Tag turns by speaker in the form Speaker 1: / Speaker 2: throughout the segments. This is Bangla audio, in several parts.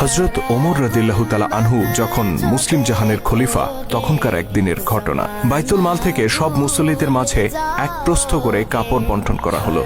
Speaker 1: হযরত ওমর রাদিয়াল্লাহু তাআলা আনহু যখন মুসলিম জাহানের খলিফা তখনকার একদিনের ঘটনা। বাইতুল মাল থেকে সব মুসল্লিদের মাঝে এক প্রস্থ করে কাপড় বন্টন করা হলো।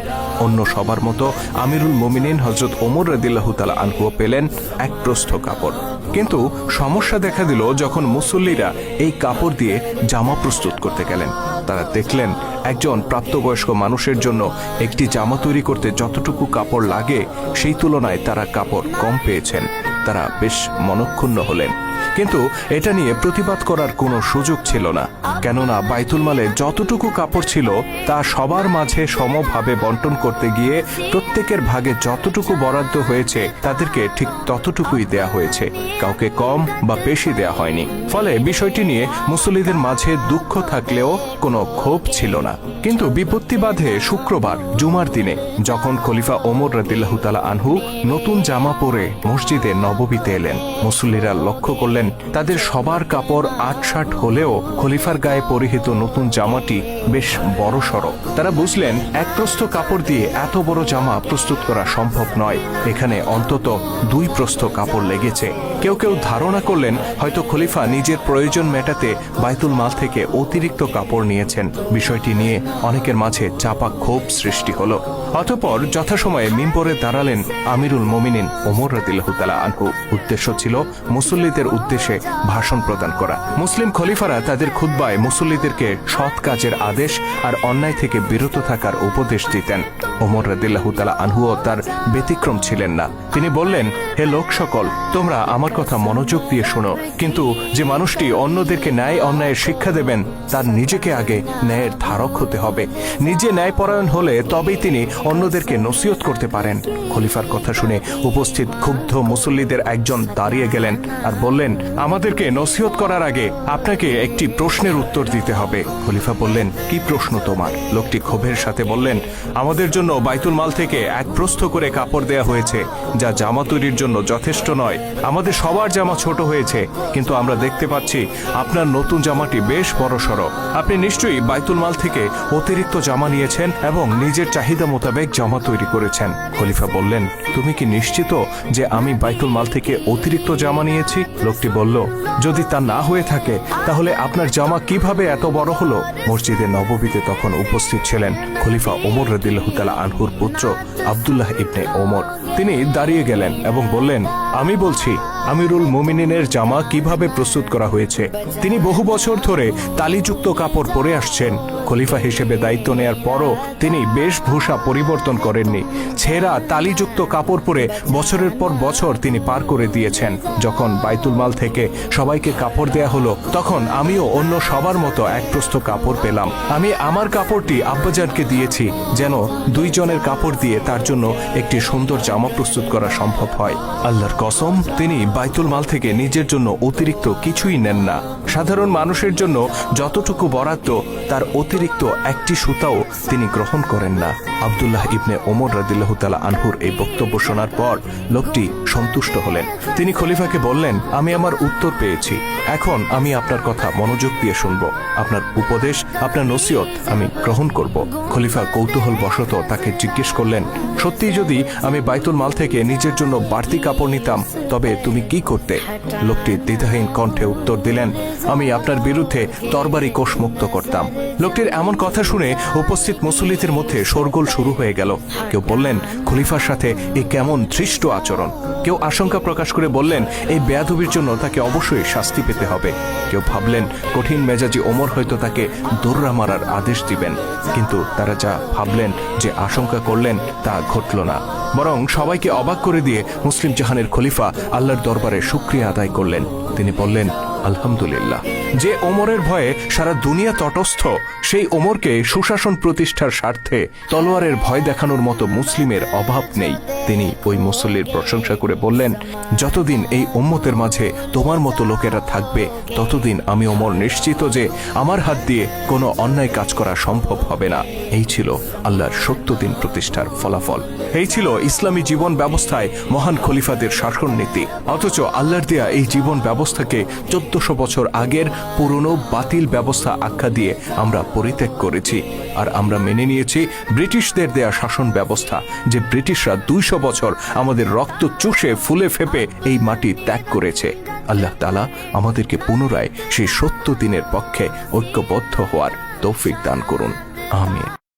Speaker 1: অন্য সবার মতো আমিরুল মুমিনিন হযরত ওমর রাদিয়াল্লাহু তাআলা আনহুও পেলেন এক প্রস্থ কাপড়। কিন্তু সমস্যা দেখা দিল যখন মুসল্লিরা এই কাপড় দিয়ে জামা প্রস্তুত করতে গেলেন। তারা দেখলেন একজন প্রাপ্তবয়স্ক মানুষের জন্য একটি জামা তৈরি করতে যতটুকু কাপড় লাগে সেই তুলনায় তারা কাপড় কম পেয়েছেন। তারা বেশ মনক্ষুণ্ণ হলেন, কিন্তু এটা নিয়ে প্রতিবাদ করার কোনো সুযোগ ছিল না। কেননা বাইতুল মালে যতটুকু কাপড় ছিল তা সবার মাঝে সমভাবে বন্টন করতে গিয়ে প্রত্যেকের ভাগে যতটুকু বরাদ্দ হয়েছে তাদেরকে ঠিক ততটুকুই দেয়া হয়েছে, কাউকে কম বা বেশি দেয়া হয়নি। ফলে বিষয়টি নিয়ে মুসল্লিদের মাঝে দুঃখ থাকলেও কোনো ক্ষোভ ছিল না। কিন্তু বিপত্তি বাধে শুক্রবার জুমার দিনে, যখন খলিফা ওমর রাদিয়াল্লাহু তাআলা আনহু নতুন জামা পরে মসজিদে নববীতে এলেন। মুসল্লিরা লক্ষ্য করলেন তাদের সবার কাপড় আটসাট হলেও খলিফার গায়ে পরিহিত নতুন জামাটি বেশ বড় সড়ো। তারা বুঝলেন এক প্রস্থ কাপড় দিয়ে এত বড় জামা প্রস্তুত করা সম্ভব নয়, এখানে অন্তত 2 প্রস্থ কাপড় লেগেছে। কেউ কেউ ধারণা করলেন হয়তো খলিফা নিজের প্রয়োজন মেটাতে বাইতুল মাল থেকে অতিরিক্ত কাপড় নিয়েছেন। বিষয়টি নিয়ে অনেকের মাঝে চাপা ক্ষোভ সৃষ্টি হলো। অতঃপর যথাসময়ে মিম্বরে দাঁড়ালেন আমিরুল মুমিনিন ওমর রাদিয়াল্লাহু তাআলা আনহু। উদ্দেশ্য ছিল মুসল্লিদের উদ্দেশ্যে ভাষণ প্রদান করা। মুসলিম খলিফারা তাদের খুতবায় মুসল্লিদেরকে সৎ কাজের আদেশ আর অন্যায় থেকে বিরত থাকার উপদেশ দিতেন। ওমর রাদিয়াল্লাহু তাআলা আনহুও তার ব্যতিক্রম ছিলেন না। তিনি বললেন, হে লোক সকল, তোমরা আমার কথা মনোযোগ দিয়ে শোনো। কিন্তু যে মানুষটি অন্যদেরকে ন্যায় অন্যায়ের শিক্ষা দেবেন তার নিজেকে আগে ন্যায়ের ধারক হতে হবে। নিজে ন্যায়পরায়ণ হলে তবেই তিনি অন্যদেরকে নসিহত করতে পারেন। খলিফার কথা শুনে উপস্থিত ক্ষুব্ধ মুসল্লিদের একজন দাঁড়িয়ে গেলেন আর বললেন, আমাদেরকে নসিহত করার আগে আপনাকে একটি প্রশ্নের উত্তর দিতে হবে। খলিফা বললেন, কি প্রশ্ন তোমার? লোকটি ক্ষোভের সাথে বললেন, আমাদের জন্য বাইতুল মাল থেকে এক প্রস্থ করে কাপড় দেয়া হয়েছে, যা জামা তৈরির জন্য যথেষ্ট নয়। আমাদের সবার জামা ছোট হয়েছে, কিন্তু আমরা দেখতে পাচ্ছি আপনার নতুন জামাটি বেশ বড় সড়ো। আপনি নিশ্চয়ই বাইতুল মাল থেকে অতিরিক্ত জামা নিয়েছেন এবং নিজের চাহিদা মোতাবেক জামা তৈরি করেছেন। খলিফা বললেন, তুমি কি নিশ্চিত যে আমি বাইতুল মাল থেকে অতিরিক্ত জামা নিয়েছি? লোকটি বলল, যদি তা না হয়ে থাকে তাহলে আপনার জামা কিভাবে এত বড় হলো? মসজিদে নববীতে তখন উপস্থিত ছিলেন খলিফা ওমর রাদিয়াল্লাহু তাআলা আনহুর পুত্র আব্দুল্লাহ ইবনে ওমর। তিনি দাঁড়িয়ে গেলেন এবং বললেন, আমি বলছি আমিরুল মুমিনিনের জামা কিভাবে প্রস্তুত করা হয়েছে। তিনি বহু বছর ধরে তালিযুক্ত কাপড় পরে আসছেন। খলিফা হিসেবে দায়িত্ব নেয়ার পরও তিনি বেশভূষা পরিবর্তন করেননি। ছেঁড়া তালিযুক্ত কাপড় পরে বছরের পর বছর তিনি পার করে দিয়েছেন। যখন বাইতুল মাল থেকে সবাইকে কাপড় দেয়া হলো তখন আমিও অন্য সবার মতো এক প্রস্থ কাপড় পেলাম। আমি আমার কাপড়টি আব্বাজানকে দিয়েছি যেন 2 জনের কাপড় দিয়ে তার জন্য একটি সুন্দর জামা প্রস্তুত করা সম্ভব হয়। আল্লাহর কসম, তিনি বাইতুল মাল থেকে নিজের জন্য অতিরিক্ত কিছুই নেন না। সাধারণ মানুষের জন্য যতটুকু বরাদ্দ তার অতিরিক্ত একটি সুতাও তিনি গ্রহণ করেন না। আব্দুল্লাহ ইবনে ওমর রাদিয়াল্লাহু তাআলা আনহুর এই বক্তব্য শোনার পর লোকটি সন্তুষ্ট হলেন। তিনি খলিফাকে বললেন, আমি আমার উত্তর পেয়েছি, এখন আমি আপনার কথা মনোযোগ দিয়ে শুনব। আপনার উপদেশ, আপনার নসিহত আমি গ্রহণ করব। খলিফা কৌতূহল বশত তাকে জিজ্ঞেস করলেন, সত্যি যদি আমি বাইতুল মাল থেকে নিজের জন্য বাড়তি কাপড় নিতাম তবে তুমি কি করতে? লোকটি দ্বিধাহীন কণ্ঠে উত্তর দিলেন, আমি আপনার বিরুদ্ধে তরবারি কোষমুক্ত করতাম। লোকটির এমন কথা শুনে উপস্থিত মুসল্লিদের মধ্যে শোরগোল শুরু হয়ে গেল। কেউ বললেন, খলিফার সাথে এই কেমন ধৃষ্ট আচরণ। কেউ আশঙ্কা প্রকাশ করে বললেন, এই বেয়াদবির জন্য তাকে অবশ্যই শাস্তি পেতে হবে। কেউ ভাবলেন কঠিন মেজাজি ওমর হয়তো তাকে দৌড়া মারার আদেশ দিবেন। কিন্তু তারা যা ভাবলেন, যে আশঙ্কা করলেন তা ঘটল না, বরং সবাইকে অবাক করে দিয়ে মুসলিম জাহানের খলিফা আল্লাহর দরবারে শুকরিয়া আদায় করলেন। তিনি বললেন, আলহামদুলিল্লাহ, যে ওমরের ভয়ে সারা দুনিয়া তটস্থ, সেই ওমরকে সুশাসন প্রতিষ্ঠার স্বার্থে তলোয়ারের ভয় দেখানোর মতো মুসলিমের অভাব নেই। তিনি ওই মুসল্লির প্রশংসা করে বললেন, যতদিন এই উম্মতের মাঝে তোমার মতো লোকেরা থাকবে ততদিন আমি ওমর নিশ্চিত যে আমার হাত দিয়ে কোনো অন্যায় কাজ করা সম্ভব হবে না। এই ছিল আল্লাহর সত্য দিন প্রতিষ্ঠার ফলাফল। এই ছিল ইসলামী জীবন ব্যবস্থায় মহান খলিফাদের শাসন নীতি। অথচ আল্লাহর দেয়া এই জীবন ব্যবস্থাকে 14 1400 বছর আগের পুরনো বাতিল ব্যবস্থা আখ্যা দিয়ে আমরা পরিত্যাগ করেছি। আর আমরা মেনে নিয়েছি ব্রিটিশদের দেয়া শাসন ব্যবস্থা, যে ব্রিটিশরা 200 বছর আমাদের রক্ত চুষে ফুলে ফেপে এই মাটি ত্যাগ করেছে। আল্লাহ তাআলা আমাদেরকে পুনরায় সেই সত্য দিনের পক্ষে ঐক্যবদ্ধ হওয়ার তৌফিক দান করুন। আমিন।